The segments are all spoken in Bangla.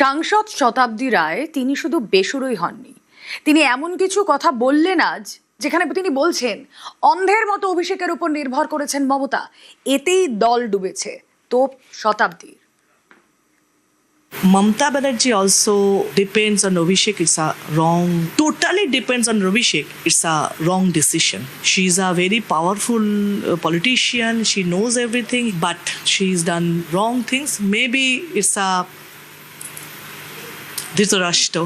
সাংসদ শতাব্দী রায় তিনি শুধু বেসুরোই হননি, তিনি এমন কিছু কথা বললেন আজ যেখানে তিনি বলছেন অন্ধের মতো অভিষেকের উপর নির্ভর করেছেন মমতা, এতেই দল ডুবেছে। তো শতাব্দী, Mamata Banerjee also depends on Abhishek. It's a wrong, totally depends on Abhishek. It's a wrong decision. She's a very powerful politician. She knows everything, but she's done wrong things. Maybe it's a Dhritarashtra.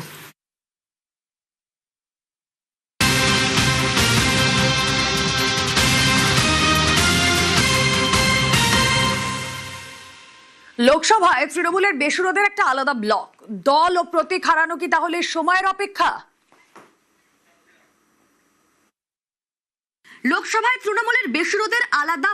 লোকসভায় তৃণমূলের বেসুরোদের একটা আলাদা ব্লক, দল ও প্রতীক হারানো কি তাহলে সময়ের অপেক্ষা? লোকসভায় তৃণমূলের বেসুরোদের আলাদা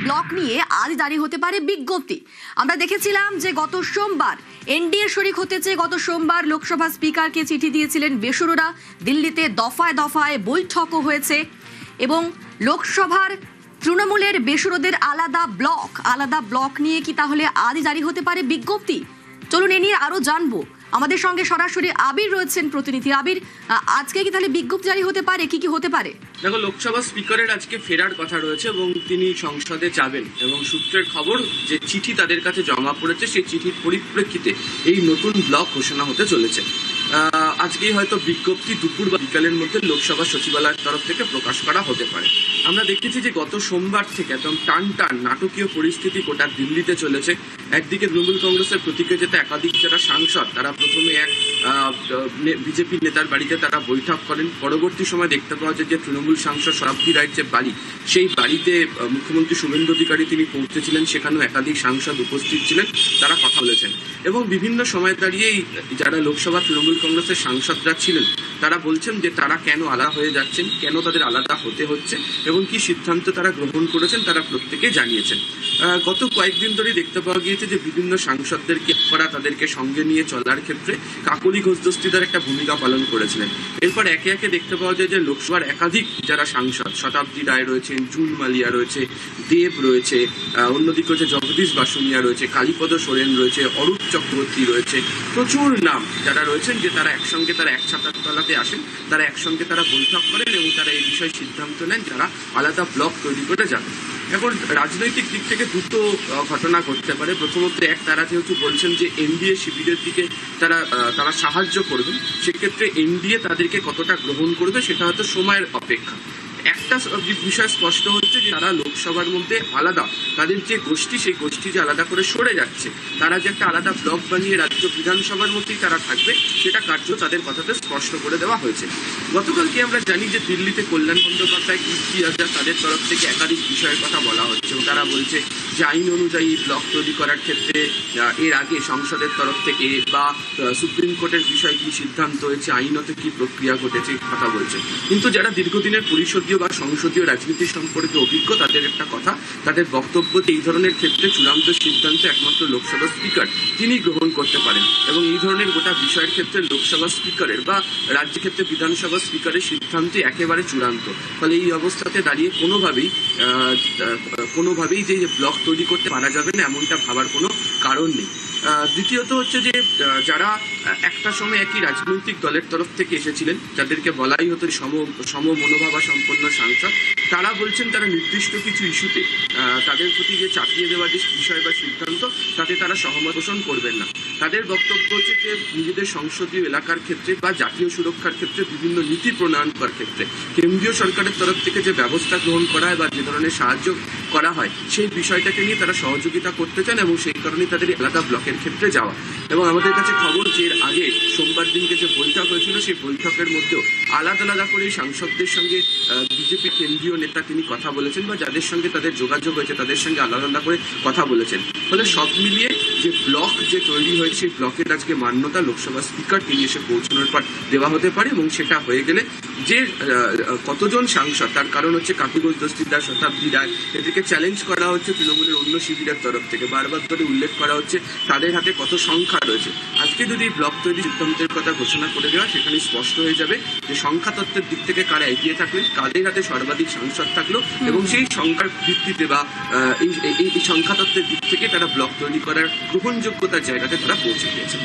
ব্লক নিয়ে আজ জারি হতে পারে বিজ্ঞপ্তি। আমরা দেখেছিলাম যে গত সোমবার এনডিএ শরিক হতে চেয়ে গত সোমবার লোকসভা স্পিকারকে চিঠি দিয়েছিলেন বেসুরোরা। দিল্লিতে দফায় দফায় বৈঠকও হয়েছে এবং লোকসভার তৃণমূলের বেসুরোদের আলাদা ব্লক নিয়ে কি তাহলে আজ জারি হতে পারে বিজ্ঞপ্তি? চলুন এ নিয়ে আরো জানবো। আমাদের সঙ্গে সরাসরি আবির রয়েছেন প্রতিনিধি। আবির, আজকে কি তাহলে বিজ্ঞপ্তি জারি হতে পারে? কি হতে পারে? দেখো, লোকসভা স্পিকারের আজকে ফেরার কথা রয়েছে এবং তিনি সংসদে যাবেন এবং সূত্রের খবর যে চিঠি তাদের কাছে জমা পড়েছে, সেই চিঠির পরিপ্রেক্ষিতে এই নতুন ব্লক ঘোষণা হতে চলেছে। আজকেই হয়তো বিজ্ঞপ্তি দুপুর বা বিকালের মধ্যে লোকসভা সচিবালয়ের তরফ থেকে প্রকাশ করা হতে পারে। আমরা দেখেছি যে গত সোমবার থেকে একদম টান নাটকীয় পরিস্থিতি গোটা দিল্লিতে চলেছে। একদিকে তৃণমূল কংগ্রেসের প্রতীকে যেতে একাধিক যারা সাংসদ, তারা প্রথমে এক বিজেপি নেতার বাড়িতে তারা বৈঠক করেন। পরবর্তী সময় দেখতে পাওয়া যায় যে তৃণমূল সাংসদ শতাব্দী রায়ের যে বাড়ি, সেই বাড়িতে মুখ্যমন্ত্রী শুভেন্দু অধিকারী তিনি পৌঁছেছিলেন, সেখানেও একাধিক সাংসদ উপস্থিত ছিলেন, তারা কথা বলেছেন। এবং বিভিন্ন সময় দাঁড়িয়েই যারা লোকসভা তৃণমূল কংগ্রেসের সাংসদরা ছিলেন তারা বলছেন যে তারা কেন আলাদা হয়ে যাচ্ছেন, কেন তাদের আলাদা হতে হচ্ছে এবং কি সিদ্ধান্ত তারা গ্রহণ করেছেন তারা প্রত্যেকে জানিয়েছেন। গত কয়েকদিন ধরে দেখতে পাওয়া গিয়েছে যে বিভিন্ন সাংসদদেরকে করা, তাদেরকে সঙ্গে নিয়ে চলার ক্ষেত্রে কাকলি ঘোষ দস্তিদার একটা ভূমিকা পালন করেছিলেন। এরপর একে একে দেখতে পাওয়া যায় যে লোকসভার একাধিক যারা সাংসদ, শতাব্দী রায় রয়েছেন, জুন মালিয়া রয়েছে, দেব রয়েছে, অন্যদিকে হচ্ছে জগদীশ বাসুনিয়া রয়েছে, কালীপদ সোরেন রয়েছে, অরূপ চক্রবর্তী রয়েছে, প্রচুর নাম যারা রয়েছেন যে তারা একসঙ্গে তারা এক ছাতার তলাতে আসেন, তারা একসঙ্গে তারা বৈঠক করেন এবং তারা এই বিষয়ে সিদ্ধান্ত নেন যারা আলাদা ব্লক তৈরি করে যাবে। এখন রাজনৈতিক দিক থেকে দুটো ঘটনা ঘটতে পারে। প্রথমত, তারা যেহেতু বলছেন যে এনডিএ শিবিরের দিকে তারা সাহায্য করবেন, সেক্ষেত্রে এনডিএ তাদেরকে কতটা গ্রহণ করবে সেটা হয়তো সময়ের অপেক্ষা। একটা বিষয় স্পষ্ট হচ্ছে যে তারা লোকসভার মধ্যে আলাদা, তাদের যে গোষ্ঠী, সেই গোষ্ঠী যে আলাদা করে সরে যাচ্ছে, তারা যে একটা আলাদা ব্লক বানিয়ে রাজ্য বিধানসভার মধ্যেই তারা থাকবে, সেটা কার্য তাদের কথাতে স্পষ্ট করে দেওয়া হয়েছে। গতকালকে আমরা জানি যে দিল্লিতে কল্যাণ বন্দ্যোপাধ্যায়, কীর্তি আজাদ, তাদের তরফ থেকে একাধিক বিষয়ের কথা বলা হচ্ছে। তারা বলছে যে আইন অনুযায়ী ব্লক তৈরি করার ক্ষেত্রে এর আগে সংসদের তরফ থেকে বা সুপ্রিম কোর্টের বিষয়ে কি সিদ্ধান্ত হয়েছে, আইনত কি প্রক্রিয়া ঘটেছে কথা বলছে। কিন্তু যারা দীর্ঘদিনের পরিষদীয় বা সংসদীয় রাজনীতি সম্পর্কে অভিজ্ঞ, তাদের একটা কথা, তাদের বক্তব্য যে এই ধরনের ক্ষেত্রে চূড়ান্ত সিদ্ধান্ত একমাত্র লোকসভা স্পিকার তিনি গ্রহণ করতে পারেন এবং এই ধরনের গোটা বিষয়ের ক্ষেত্রে লোকসভা স্পিকারের বা রাজ্য ক্ষেত্রে বিধানসভা স্পিকারের সিদ্ধান্ত একেবারে চূড়ান্ত। ফলে এই অবস্থাতে দাঁড়িয়ে কোনোভাবেই যে ব্লক তৈরি করতে পারা যাবে না এমনটা ভাবার কোনো কারণ নেই। দ্বিতীয়ত হচ্ছে যে যারা একটা সময় একই রাজনৈতিক দলের তরফ থেকে এসেছিলেন, যাদেরকে বলাই হতো সম মনোভাবা সম্পন্ন সাংসদ, তারা বলছেন তারা নির্দিষ্ট কিছু ইস্যুতে তাদের প্রতি যে চাপিয়ে দেওয়া যে বিষয় বা সিদ্ধান্ত, তাতে তারা সহমত পোষণ করবেন না। তাদের বক্তব্য হচ্ছে যে নিজেদের সংসদীয় এলাকার ক্ষেত্রে বা জাতীয় সুরক্ষার ক্ষেত্রে বিভিন্ন নীতি প্রণয়ন করার ক্ষেত্রে কেন্দ্রীয় সরকারের তরফ থেকে যে ব্যবস্থা গ্রহণ করা হয় বা যে ধরনের সাহায্য করা হয়, সেই বিষয়টাকে নিয়ে তারা সহযোগিতা করতে চান এবং সেই কারণেই তাদের আলাদা ব্লকের ক্ষেত্রে যাওয়া। এবং আমাদের কাছে খবর যে এর আগে সোমবার দিনকে যে বৈঠক হয়েছিল, সেই বৈঠকের মধ্যেও আলাদা করে সাংসদদের সঙ্গে বিজেপি কেন্দ্রীয় নেতা তিনি কথা বলেছেন বা যাদের সঙ্গে তাদের যোগাযোগ হয়েছে তাদের সঙ্গে আলাদা করে কথা বলেছেন। ফলে সব মিলিয়ে যে ব্লক যে তৈরি হয়েছে, সেই ব্লকের আজকে মান্যতা লোকসভা স্পিকার তিনি এসে পৌঁছানোর পর দেওয়া হতে পারে এবং সেটা হয়ে গেলে যে কতজন সাংসদ, তার কারণ হচ্ছে কাকলি ঘোষ দস্তিদার, শতাব্দী রায়, এদেরকে চ্যালেঞ্জ করা হচ্ছে তৃণমূলের অন্য শিবিরের তরফ থেকে, বারবার করে উল্লেখ করা হচ্ছে তাদের হাতে কত সংখ্যা রয়েছে। আজকে যদি ব্লক তৈরি সিদ্ধান্তের কথা ঘোষণা করে দেওয়া, সেখানে স্পষ্ট হয়ে যাবে যে সংখ্যা তত্ত্বের দিক থেকে কারা এগিয়ে থাকলেন, কাদের হাতে তাদের সর্বাধিক সাংসদ থাকলো এবং সেই সংখ্যার ভিত্তিতে বা এই সংখ্যাতত্ত্বের দিক থেকে তারা ব্লক তৈরি করার গ্রহণযোগ্যতার জায়গাতে তারা পৌঁছে গিয়েছে।